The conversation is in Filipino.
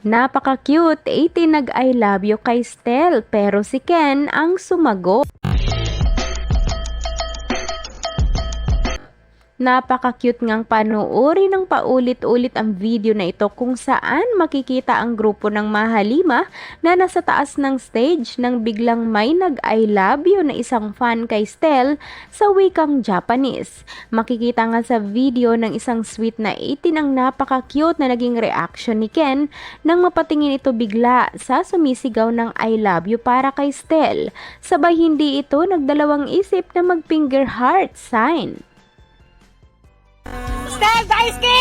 Napaka-cute, 18 nag-I love you kay Stel pero si Ken ang sumagot. Napaka-cute ngang panoorin ng paulit-ulit ang video na ito kung saan makikita ang grupo ng Mahalima na nasa taas ng stage nang biglang may nag-I love you na isang fan kay Stel sa wikang Japanese. Makikita nga sa video ng isang sweet na 18 ang napaka-cute na naging reaction ni Ken nang mapatingin ito bigla sa sumisigaw ng I love you para kay Stel. Sabay hindi ito nagdalawang isip na mag-finger heart sign. Stel Daisuke!